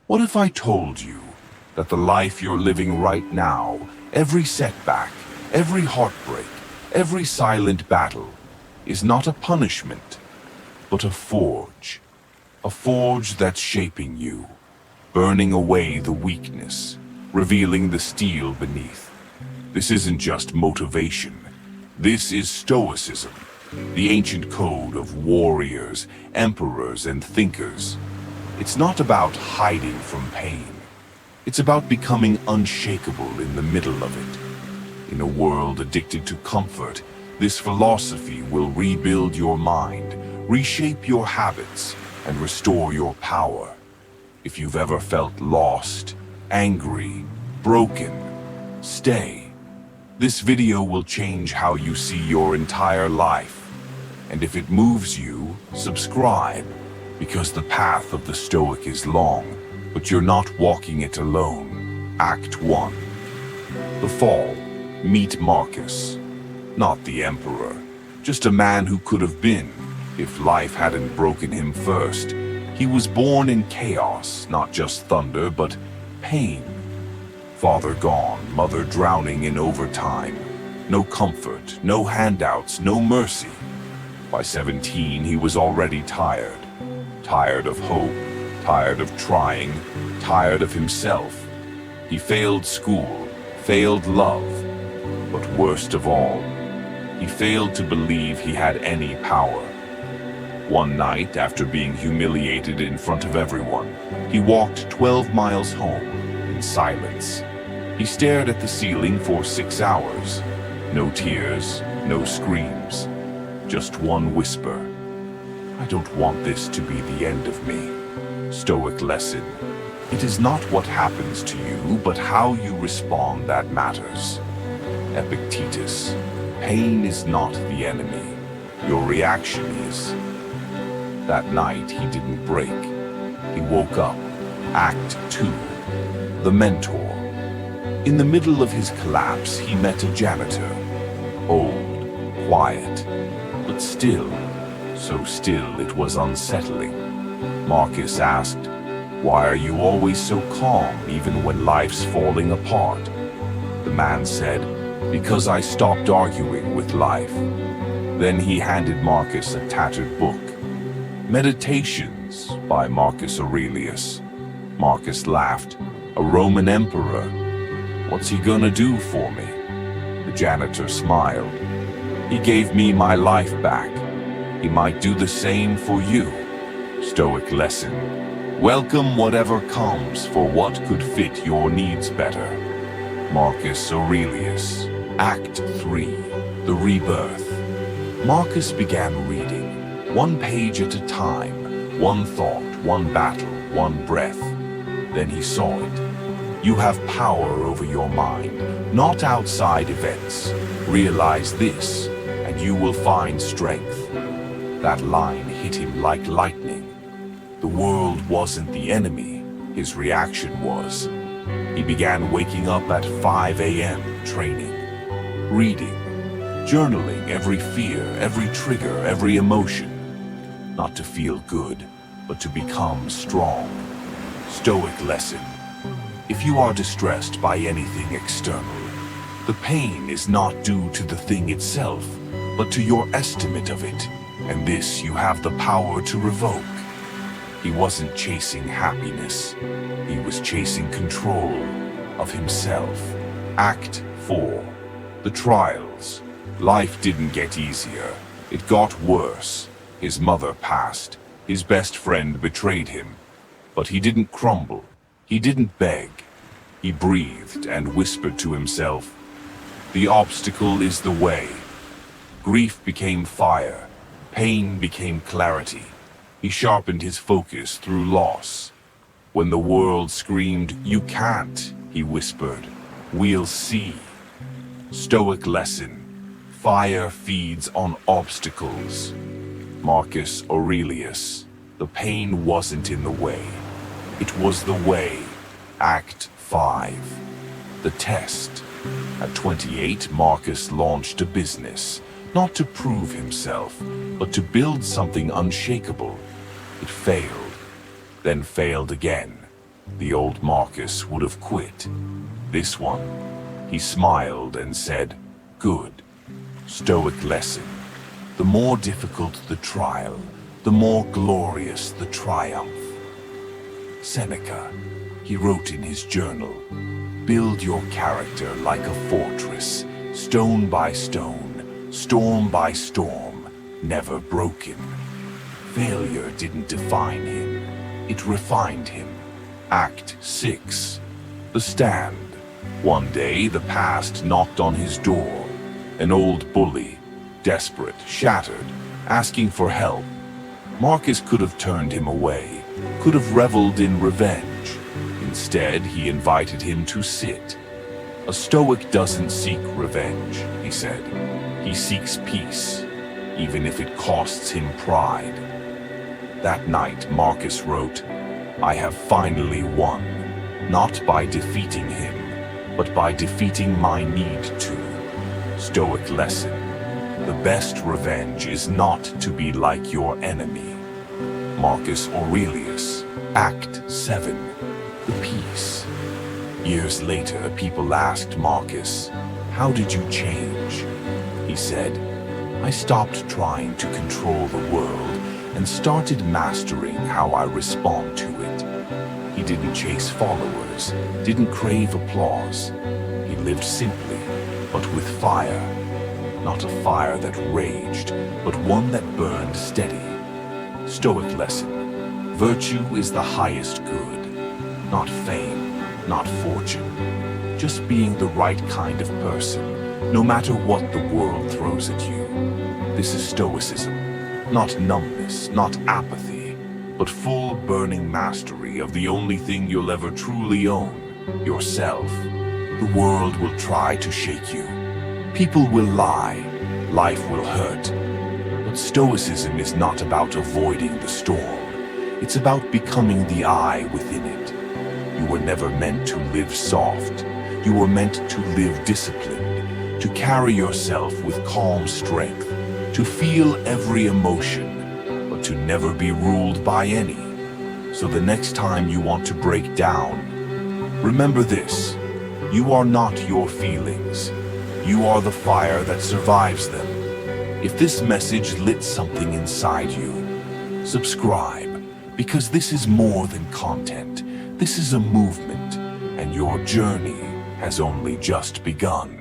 What if I told you that the life you're living right now, every setback, every heartbreak, every silent battle, is not a punishment, but a forge that's shaping you, burning away the weakness, revealing the steel beneath. This isn't just motivation. This is Stoicism, the ancient code of warriors, emperors, and thinkers. It's not about hiding from pain. It's about becoming unshakable in the middle of it. In a world addicted to comfort, this philosophy will rebuild your mind, reshape your habits, and restore your power. If you've ever felt lost, angry, broken, stay. This video will change how you see your entire life. And if it moves you, subscribe, because the path of the Stoic is long, but you're not walking it alone. Act 1. The Fall. Meet Marcus. Not the Emperor, just a man who could have been, if life hadn't broken him first. He was born in chaos, not just thunder, but pain. Father gone, mother drowning in overtime. No comfort, no handouts, no mercy. By 17, he was already tired. Tired of hope, tired of trying, tired of himself. He failed school, failed love, but worst of all, he failed to believe he had any power. One night, after being humiliated in front of everyone, he walked 12 miles home in silence. He stared at the ceiling for 6 hours. No tears, no screams, just one whisper. I don't want this to be the end of me. Stoic lesson. It is not what happens to you, but how you respond that matters. Epictetus. Pain is not the enemy. Your reaction is. That night he didn't break. He woke up. Act 2. The Mentor. In the middle of his collapse, he met a janitor. Old, quiet, but still, so still it was unsettling. Marcus asked, "Why are you always so calm, even when life's falling apart?" The man said, "Because I stopped arguing with life." Then he handed Marcus a tattered book. Meditations by Marcus Aurelius. Marcus laughed. "A Roman emperor. What's he gonna do for me?" The janitor smiled. "He gave me my life back. He might do the same for you." Stoic lesson. Welcome whatever comes, for what could fit your needs better. Marcus Aurelius. Act 3. The Rebirth. Marcus began reading, one page at a time, one thought, one battle, one breath. Then he saw it. You have power over your mind, not outside events. Realize this, and you will find strength. That line hit him like lightning. The world wasn't the enemy, his reaction was. He began waking up at 5 a.m., training, reading, journaling every fear, every trigger, every emotion. Not to feel good, but to become strong. Stoic lesson. If you are distressed by anything external, the pain is not due to the thing itself, but to your estimate of it, and this you have the power to revoke. He wasn't chasing happiness, he was chasing control of himself. Act 4. The Trials. Life didn't get easier, it got worse. His mother passed, his best friend betrayed him, but he didn't crumble. He didn't beg. He breathed and whispered to himself, "The obstacle is the way." Grief became fire. Pain became clarity. He sharpened his focus through loss. When the world screamed, "You can't," he whispered, "We'll see." Stoic lesson. Fire feeds on obstacles. Marcus Aurelius. The pain wasn't in the way. It was the way. Act 5. The Test. At 28, Marcus launched a business, not to prove himself, but to build something unshakable. It failed, then failed again. The old Marcus would have quit. This one, he smiled and said, "Good. Stoic lesson. The more difficult the trial, the more glorious the triumph." Seneca, he wrote in his journal, "Build your character like a fortress, stone by stone, storm by storm, never broken." Failure didn't define him, it refined him. Act 6. The Stand. One day the past knocked on his door. An old bully, desperate, shattered, asking for help. Marcus could have turned him away, could have reveled in revenge. Instead, he invited him to sit. "A Stoic doesn't seek revenge," he said. "He seeks peace, even if it costs him pride." That night, Marcus wrote, "I have finally won, not by defeating him, but by defeating my need to." Stoic lesson. The best revenge is not to be like your enemy. Marcus Aurelius. Act 7. The Peace. Years later, people asked Marcus, "How did you change?" He said, "I stopped trying to control the world and started mastering how I respond to it." He didn't chase followers, didn't crave applause. He lived simply, but with fire. Not a fire that raged, but one that burned steady. Stoic lesson. Virtue is the highest good. Not fame, not fortune. Just being the right kind of person, no matter what the world throws at you. This is Stoicism. Not numbness, not apathy, but full burning mastery of the only thing you'll ever truly own, yourself. The world will try to shake you. People will lie. Life will hurt. But Stoicism is not about avoiding the storm. It's about becoming the eye within it. You were never meant to live soft. You were meant to live disciplined, to carry yourself with calm strength, to feel every emotion, but to never be ruled by any. So the next time you want to break down, remember this: you are not your feelings. You are the fire that survives them. If this message lit something inside you, subscribe, because this is more than content. This is a movement, and your journey has only just begun.